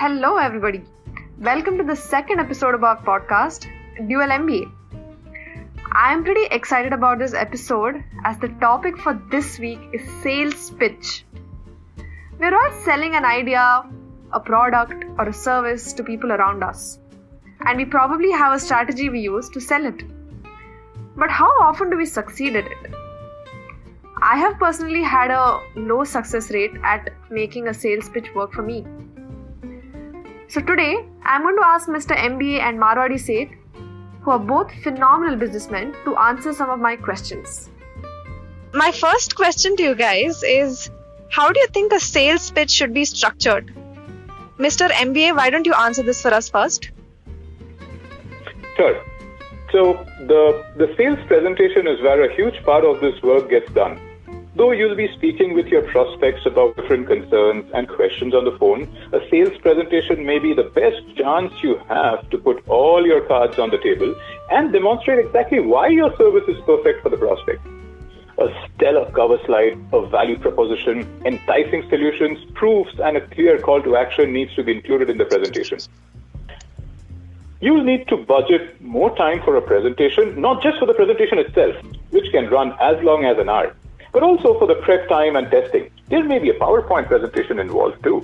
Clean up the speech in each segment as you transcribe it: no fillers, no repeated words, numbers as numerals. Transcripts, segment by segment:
Hello everybody. Welcome to the second episode of our podcast, Duel MBA. I am pretty excited about this episode as the topic for this week is sales pitch. We're all selling an idea, a product or a service to people around us. And we probably have a strategy we use to sell it. But how often do we succeed at it? I have personally had a low success rate at making a sales pitch work for me. So today, I'm going to ask Mr. MBA and Marwari Seth, who are both phenomenal businessmen, to answer some of my questions. My first question to you guys is, how do you think a sales pitch should be structured? Mr. MBA, why don't you answer this for us first? Sure. So the sales presentation is where a huge part of this work gets done. Though you'll be speaking with your prospects about different concerns and questions on the phone, a sales presentation may be the best chance you have to put all your cards on the table and demonstrate exactly why your service is perfect for the prospect. A stellar cover slide, a value proposition, enticing solutions, proofs, and a clear call to action needs to be included in the presentation. You'll need to budget more time for a presentation, not just for the presentation itself, which can run as long as an hour, but also for the prep time and testing. There may be a PowerPoint presentation involved too.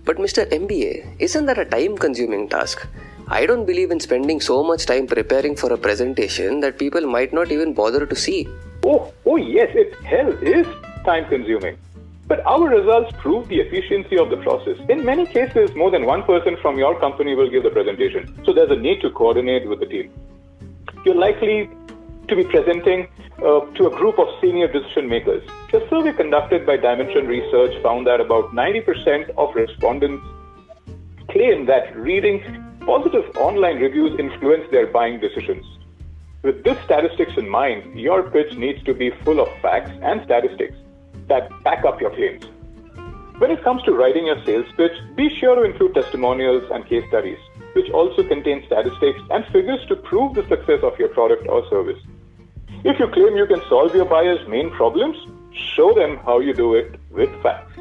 But Mr. MBA, isn't that a time-consuming task? I don't believe in spending so much time preparing for a presentation that people might not even bother to see. Oh yes, it is time-consuming. But our results prove the efficiency of the process. In many cases, more than one person from your company will give the presentation. So there's a need to coordinate with the team. You're likely to be presenting to a group of senior decision makers. A survey conducted by Dimension Research found that about 90% of respondents claim that reading positive online reviews influence their buying decisions. With this statistics in mind, your pitch needs to be full of facts and statistics that back up your claims. When it comes to writing your sales pitch, be sure to include testimonials and case studies, which also contain statistics and figures to prove the success of your product or service. If you claim you can solve your buyer's main problems, show them how you do it with facts.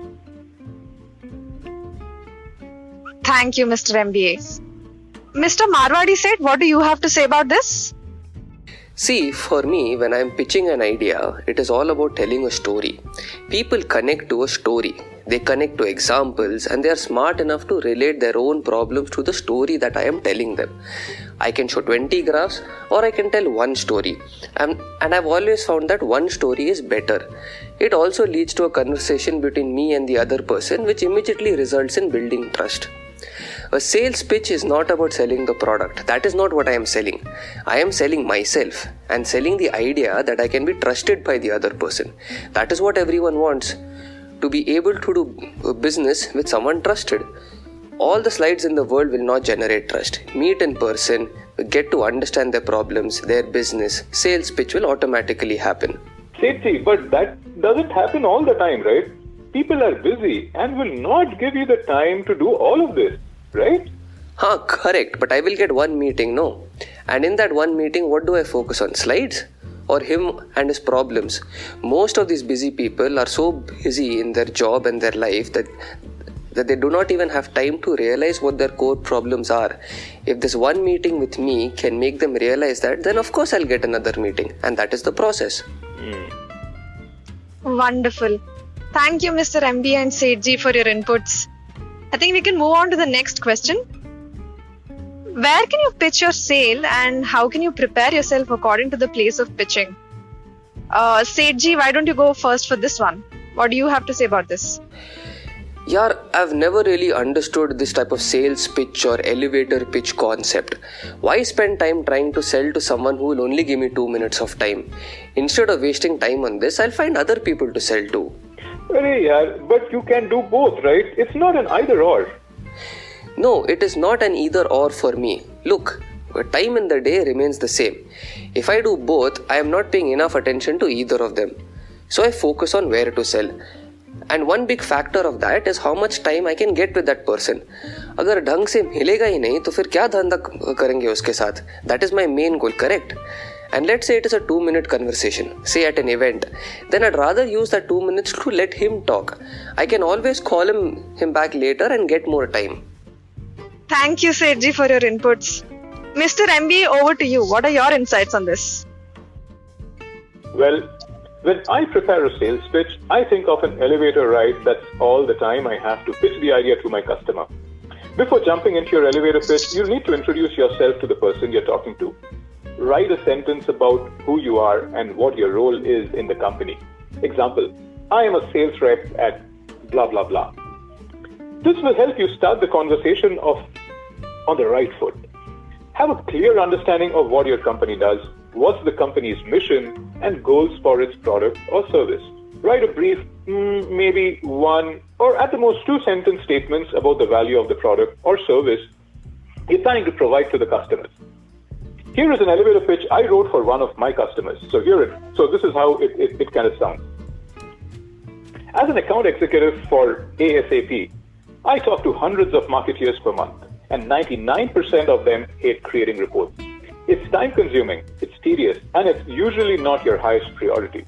Thank you, Mr. MBA. Mr. Marwari Seth, what do you have to say about this? See, for me, when I'm pitching an idea, it is all about telling a story. People connect to a story. They connect to examples and they are smart enough to relate their own problems to the story that I am telling them. I can show 20 graphs or I can tell one story. And I've always found that one story is better. It also leads to a conversation between me and the other person, which immediately results in building trust. A sales pitch is not about selling the product. That is not what I am selling. I am selling myself and selling the idea that I can be trusted by the other person. That is what everyone wants. To be able to do business with someone trusted. All the slides in the world will not generate trust. Meet in person, get to understand their problems, their business. Sales pitch will automatically happen. Sethi, but that doesn't happen all the time, right? People are busy and will not give you the time to do all of this, right? Correct. But I will get one meeting, no? And in that one meeting, what do I focus on? Slides? Or him and his problems? Most of these busy people are so busy in their job and their life that they do not even have time to realize what their core problems are. If this one meeting with me can make them realize that, then of course I'll get another meeting. And that is the process. Wonderful. Thank you, Mr. MBA and Seth for your inputs. I think we can move on to the next question. Where can you pitch your sale and how can you prepare yourself according to the place of pitching? Seth, why don't you go first for this one? What do you have to say about this? Yeah, I've never really understood this type of sales pitch or elevator pitch concept. Why spend time trying to sell to someone who will only give me 2 minutes of time? Instead of wasting time on this, I'll find other people to sell to. But you can do both, right? It's not an either or. No, it is not an either or for me. Look, time in the day remains the same. If I do both, I am not paying enough attention to either of them. So I focus on where to sell. And one big factor of that is how much time I can get with that person. अगर ढंग से मिलेगा ही नहीं तो फिर क्या धंधा करेंगे उसके साथ? That is my main goal, correct? And let's say it is a 2-minute conversation, say at an event, then I'd rather use that 2 minutes to let him talk. I can always call him back later and get more time. Thank you, Sethji, for your inputs. Mr. MBA, over to you. What are your insights on this? Well, when I prepare a sales pitch, I think of an elevator ride that's all the time I have to pitch the idea to my customer. Before jumping into your elevator pitch, you need to introduce yourself to the person you're talking to. Write a sentence about who you are and what your role is in the company. Example, I am a sales rep at blah, blah, blah. This will help you start the conversation on the right foot. Have a clear understanding of what your company does, what's the company's mission, and goals for its product or service. Write a brief, maybe one or at the most 2-sentence statements about the value of the product or service you're planning to provide to the customers. Here is an elevator pitch I wrote for one of my customers. So this is how it kind of sounds. As an account executive for ASAP, I talk to hundreds of marketeers per month, and 99% of them hate creating reports. It's time consuming, it's tedious, and it's usually not your highest priority.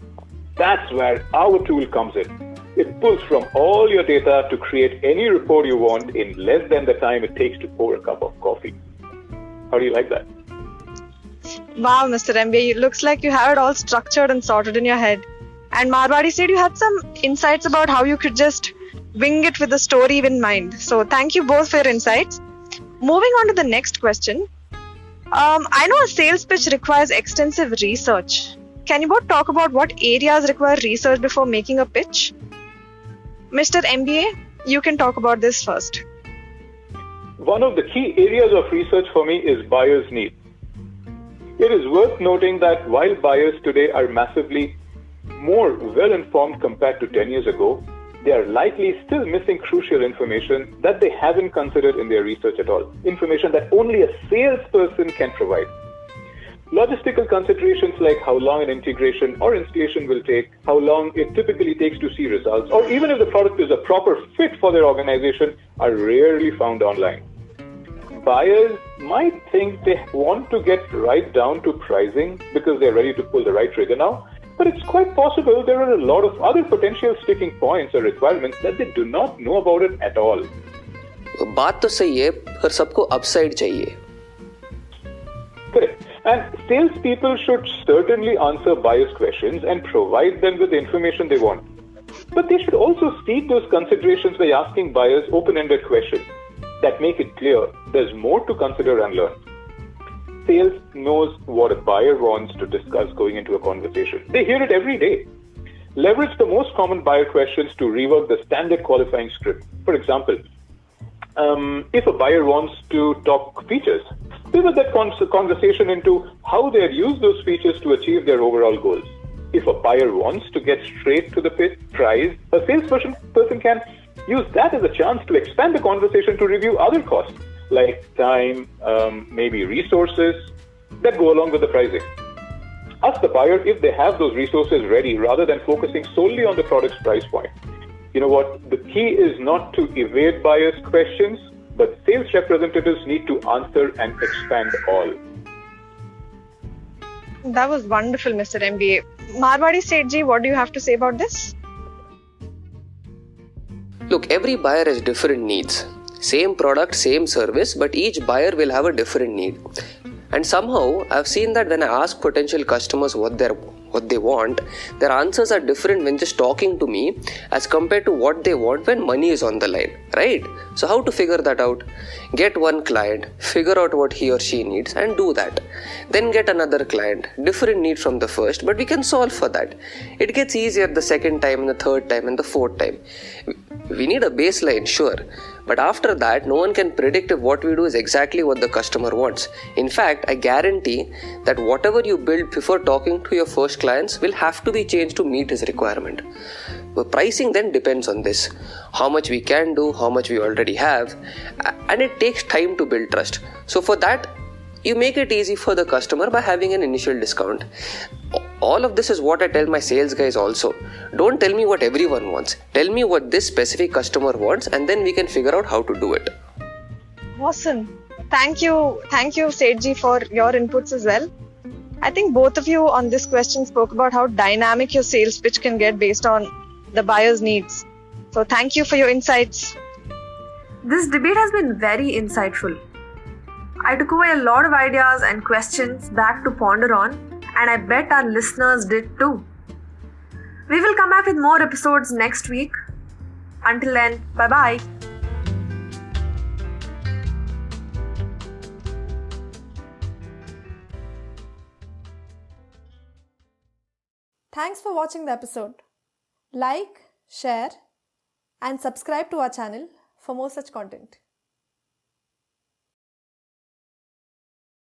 That's where our tool comes in. It pulls from all your data to create any report you want in less than the time it takes to pour a cup of coffee. How do you like that? Wow, Mr. MBA, it looks like you have it all structured and sorted in your head. And Marwari said you had some insights about how you could just wing it with a story in mind. So thank you both for your insights. Moving on to the next question. I know a sales pitch requires extensive research. Can you both talk about what areas require research before making a pitch? Mr. MBA, you can talk about this first. One of the key areas of research for me is buyers' needs. It is worth noting that while buyers today are massively more well-informed compared to 10 years ago, they are likely still missing crucial information that they haven't considered in their research at all. Information that only a salesperson can provide. Logistical considerations like how long an integration or installation will take, how long it typically takes to see results, or even if the product is a proper fit for their organization are rarely found online. Buyers might think they want to get right down to pricing because they're ready to pull the right trigger now, but it's quite possible there are a lot of other potential sticking points or requirements that they do not know about it at all. बात तो सही है, पर सबको upside चाहिए. Correct. And salespeople should certainly answer buyers' questions and provide them with the information they want. But they should also seek those considerations by asking buyers open-ended questions that make it clear there's more to consider and learn. Sales knows what a buyer wants to discuss going into a conversation. They hear it every day. Leverage the most common buyer questions to rework the standard qualifying script. For example, if a buyer wants to talk features, pivot that conversation into how they use those features to achieve their overall goals. If a buyer wants to get straight to the price, a salesperson can use that as a chance to expand the conversation to review other costs like time, maybe resources that go along with the pricing. Ask the buyer if they have those resources ready rather than focusing solely on the product's price point. You know what? The key is not to evade buyers' questions, but sales representatives need to answer and expand all. That was wonderful, Mr. MBA. Marwari Sethji, what do you have to say about this? Look, every buyer has different needs. Same product, same service, but each buyer will have a different need. And somehow, I've seen that when I ask potential customers what they want, their answers are different when just talking to me as compared to what they want when money is on the line, right? So how to figure that out? Get one client, figure out what he or she needs and do that. Then get another client, different need from the first, but we can solve for that. It gets easier the second time and the third time and the fourth time. We need a baseline, sure. But after that, no one can predict if what we do is exactly what the customer wants. In fact, I guarantee that whatever you build before talking to your first clients will have to be changed to meet his requirement. But pricing then depends on this. How much we can do, how much we already have, and it takes time to build trust. So for that, you make it easy for the customer by having an initial discount. All of this is what I tell my sales guys also. Don't tell me what everyone wants. Tell me what this specific customer wants and then we can figure out how to do it. Awesome. Thank you, Sethji, for your inputs as well. I think both of you on this question spoke about how dynamic your sales pitch can get based on the buyer's needs. So thank you for your insights. This debate has been very insightful. I took away a lot of ideas and questions back to ponder on, and I bet our listeners did too. We will come back with more episodes next week. Until then, bye-bye. Thanks for watching the episode. Like, share, and subscribe to our channel for more such content.